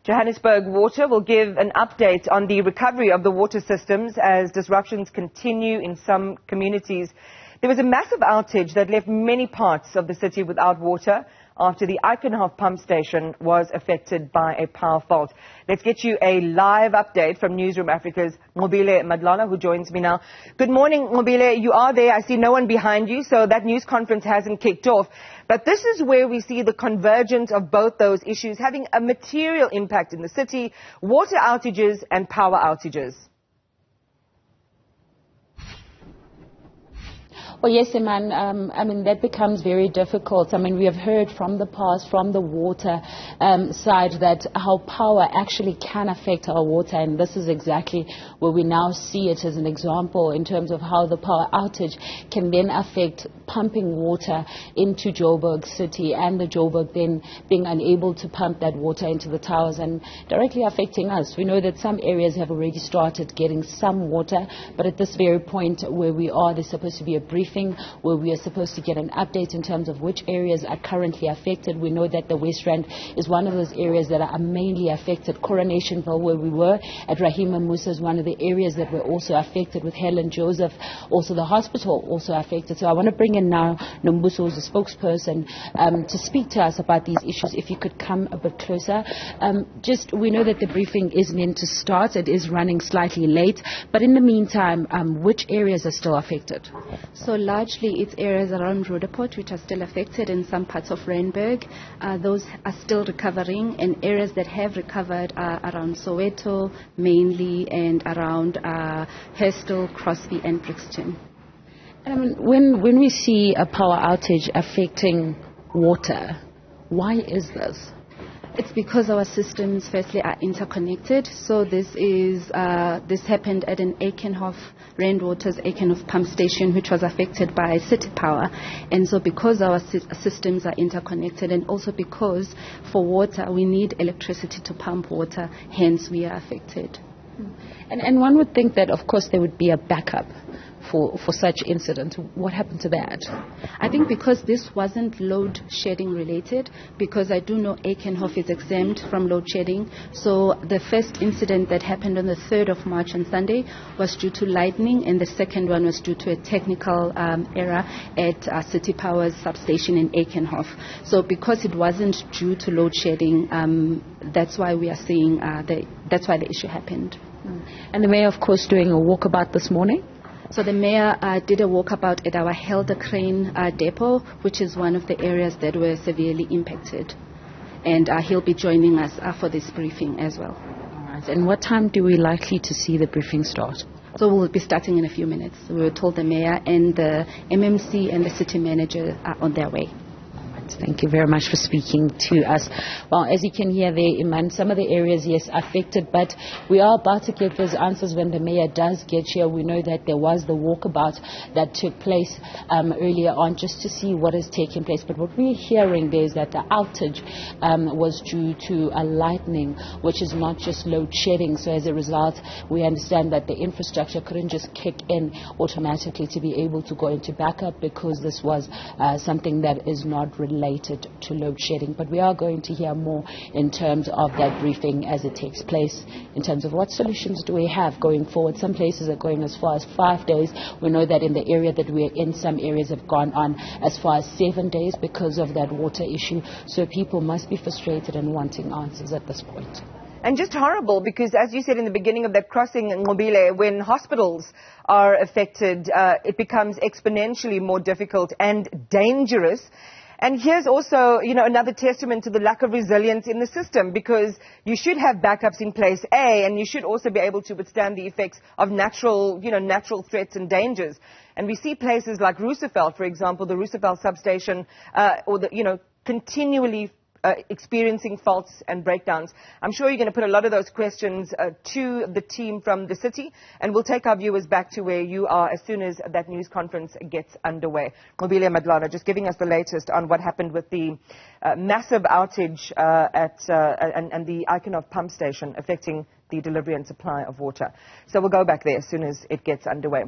Johannesburg Water will give an update on the recovery of the water systems as disruptions continue in some communities. There was a massive outage that left many parts of the city without water after the Eikenhof Pumpstation was affected by a power fault. Let's get you a live update from Newzroom Afrika's Nqobile Madlala, who joins me now. Good morning, Nqobile. You are there. I see no one behind you, so that news conference hasn't kicked off. But this is where we see the convergence of both those issues having a material impact in the city: water outages and power outages. Well, yes, Iman, that becomes very difficult. We have heard from the past, from the water side, that how power actually can affect our water, and this is exactly where we now see it as an example in terms of how the power outage can then affect pumping water into Joburg City, and the Joburg then being unable to pump that water into the towers and directly affecting us. We know that some areas have already started getting some water, but at this very point where we are, there's supposed to be a briefing where we are supposed to get an update in terms of which areas are currently affected. We know that the West Rand is one of those areas that are mainly affected. Coronationville, where we were at Rahima Musa, is one of the areas that were also affected, with Helen Joseph, also the hospital also affected. So I want to bring in now Nombuso, who's a spokesperson, to speak to us about these issues. If you could come a bit closer. We know that the briefing is meant to start. It is running slightly late, but in the meantime, which areas are still affected? So largely it's areas around Roodepoort which are still affected, in some parts of Randburg. Those are still recovering, and areas that have recovered are around Soweto mainly, and around Herstal, Crosby and Brixton. When we see a power outage affecting water, why is this? It's because our systems, firstly, are interconnected. So this happened at an Eikenhof Rainwater's Eikenhof Pumpstation, which was affected by city power. And so because our systems are interconnected, and also because for water we need electricity to pump water, hence we are affected. And one would think that, of course, there would be a backup for such incident. What happened to that? I think because this wasn't load shedding related, because I do know Eikenhof is exempt from load shedding. So the first incident that happened on the 3rd of March on Sunday was due to lightning, and the second one was due to a technical error at City Power's substation in Eikenhof. So because it wasn't due to load shedding, that's why we are seeing that's why the issue happened. And the mayor, of course, doing a walkabout this morning. So the mayor did a walkabout at our Helder Crane depot, which is one of the areas that were severely impacted. And he'll be joining us for this briefing as well. All right. And what time do we likely to see the briefing start? So we'll be starting in a few minutes. We were told the mayor and the MMC and the city manager are on their way. Thank you very much for speaking to us. Well, as you can hear there, Iman, some of the areas, yes, affected, but we are about to get those answers when the mayor does get here. We know that there was the walkabout that took place earlier on, just to see what is taking place. But what we're hearing there is that the outage was due to a lightning, which is not just load shedding. So as a result, we understand that the infrastructure couldn't just kick in automatically to be able to go into backup, because this was something that is not related to load shedding. But we are going to hear more in terms of that briefing as it takes place, in terms of what solutions do we have going forward. Some places are going as far as 5 days. We know that in the area that we're in, some areas have gone on as far as 7 days because of that water issue. So people must be frustrated and wanting answers at this point. And just horrible, because as you said in the beginning of that crossing in Nqobile, when hospitals are affected, it becomes exponentially more difficult and dangerous. And here's also, another testament to the lack of resilience in the system, because you should have backups in place, and you should also be able to withstand the effects of natural threats and dangers. And we see places like Roosevelt, for example, the Roosevelt substation, continually experiencing faults and breakdowns. I'm sure you're going to put a lot of those questions to the team from the city, and we'll take our viewers back to where you are as soon as that news conference gets underway. Nqobile Madlala just giving us the latest on what happened with the massive outage and the Eikenhof Pumpstation affecting the delivery and supply of water. So we'll go back there as soon as it gets underway.